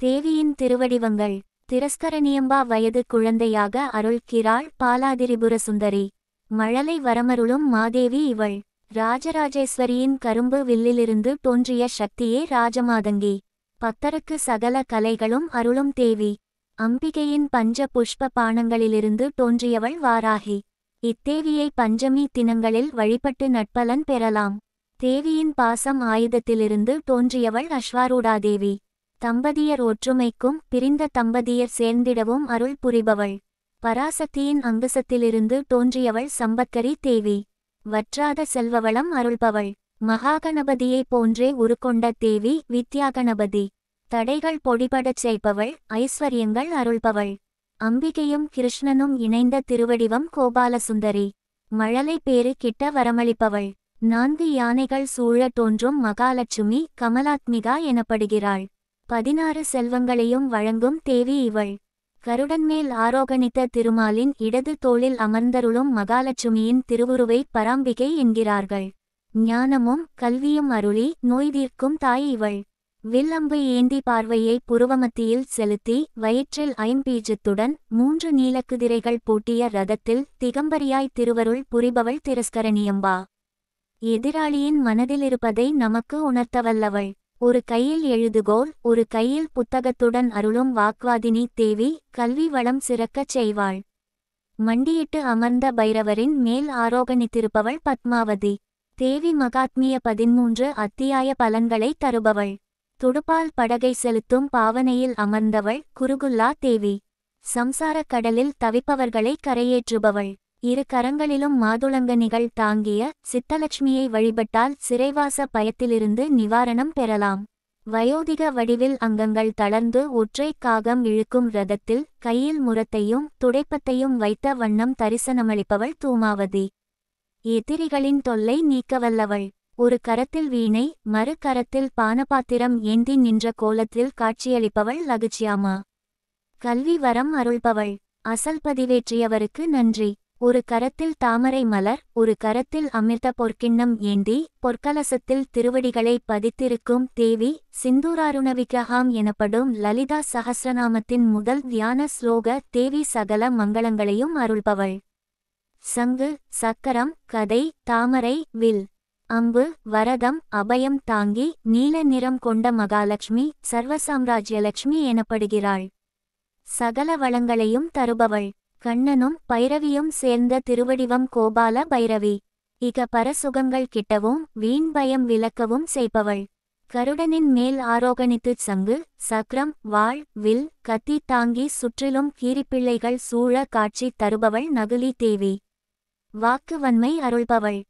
தேவியின் திருவடிவங்கள். திரஸ்கரணியம்பா வயது குழந்தையாக அருள்கிறாள் பாலாதிரிபுர சுந்தரி. மழலை வரமருளும் மாதேவி இவள். ராஜராஜேஸ்வரியின் கரும்பு வில்லிலிருந்து தோன்றிய சக்தியே ராஜமாதங்கி. பக்தருக்கு சகல கலைகளும் அருளும் தேவி. அம்பிகையின் பஞ்ச புஷ்ப பானங்களிலிருந்து தோன்றியவள் வாராகி. இத்தேவியை பஞ்சமி தினங்களில் வழிபட்டு நட்பலன் பெறலாம். தேவியின் பாசம் ஆயுதத்திலிருந்து தோன்றியவள் அஸ்வாரூடாதேவி. தம்பதியர் ஒற்றுமைக்கும் பிரிந்த தம்பதியர் சேர்ந்திடவும் அருள் புரிபவள். பராசக்தியின் அங்குசத்திலிருந்து தோன்றியவள் சம்பத்கரி தேவி. வற்றாத செல்வவளம் அருள்பவள். மகாகணபதியைப் போன்றே உருக்கொண்ட தேவி வித்யாகணபதி. தடைகள் பொடிபடச் செய்பவள், ஐஸ்வர்யங்கள் அருள்பவள். அம்பிகையும் கிருஷ்ணனும் இணைந்த திருவடிவம் கோபாலசுந்தரி. மழலை பேறு கிட்ட வரமளிப்பவள். 4 யானைகள் சூழ தோன்றும் மகாலட்சுமி கமலாத்மிகா எனப்படுகிறாள். 16 செல்வங்களையும் வழங்கும் தேவி இவள். கருடன்மேல் ஆரோகணித்த திருமாலின் இடது தோளில் அமர்ந்தருளும் மகாலட்சுமியின் திருவுருவை பராம்பிகை என்கிறார்கள். ஞானமும் கல்வியும் அருளி நோய் தீர்க்கும் தாய் இவள். வில் அம்பு ஏந்தி பார்வையை புருவமத்தியில் செலுத்தி வயிற்றில் ஐம்பீஜத்துடன் 3 நீலக்குதிரைகள் பூட்டிய ரதத்தில் திகம்பரியாய் திருவருள் புரிபவள் திரஸ்கரணியம்பா. எதிராளியின் மனதிலிருப்பதை நமக்கு உணர்த்தவல்லவள். ஒரு கையில் எழுதுகோல், ஒரு கையில் புத்தகத்துடன் அருளும் வாக்வாதினி தேவி கல்வி வளம் சிறக்கச் செய்வாள். மண்டியிட்டு அமர்ந்த பைரவரின் மேல் ஆரோகணித்திருப்பவள் பத்மாவதி. தேவி மகாத்மிய 13 அத்தியாய பலன்களை தருபவள். துடுப்பால் படகை செலுத்தும் பாவனையில் அமர்ந்தவள் குருகுல்லா தேவி. சம்சாரக் கடலில் தவிப்பவர்களை கரையேற்றுபவள். 2 கரங்களிலும் மாதுளங்கனிகள் தாங்கிய சித்தலட்சுமியை வழிபட்டால் சிறைவாச பயத்திலிருந்து நிவாரணம் பெறலாம். வயோதிக வடிவில் அங்கங்கள் தளர்ந்து ஒற்றை காகம் இழுக்கும் ரதத்தில் கையில் முரத்தையும் துடைப்பத்தையும் வைத்த வண்ணம் தரிசனமளிப்பவள் தூமாவதி. எதிரிகளின் தொல்லை நீக்கவல்லவள். ஒரு கரத்தில் வீணை, மறு கரத்தில் பானபாத்திரம் ஏந்தி நின்ற கோலத்தில் காட்சியளிப்பவள் லகுச்சியாமா. கல்வி வரம் அருள்பவள். அசல் பதிவேற்றியவருக்கு நன்றி. ஒரு கரத்தில் தாமரை மலர், ஒரு கரத்தில் அமிர்த பொற்கிண்ணம் ஏந்தி பொற்கலசத்தில் திருவடிகளை பதித்திருக்கும் தேவி சிந்தூராருணவிக்ரஹாம் எனப்படும் லலிதா சஹஸ்ரநாமத்தின் முதல் தியான ஸ்லோக தேவி சகல மங்களங்களையும் அருள்பவள். சங்கு, சக்கரம், கதை, தாமரை, வில், அம்பு, வரதம், அபயம் தாங்கி நீல நிறம் கொண்ட மகாலட்சுமி சர்வசாம்ராஜ்யலட்சுமி எனப்படுகிறாள். சகல வளங்களையும் தருபவள். கண்ணனும் பைரவியும் சேர்ந்த திருவடிவம் கோபால பைரவி. இக பரசுகங்கள் கிட்டவும் வீண் பயம் விலக்கவும் செய்பவள். கருடனின் மேல் ஆரோகணித்துச் சங்கு, சக்ரம், வாள், வில், கத்தி தாங்கி சுற்றிலும் கீரிப்பிள்ளைகள் சூழ காட்சி தருபவள் நகுலி தேவி. வாக்கு வன்மை அருள்பவள்.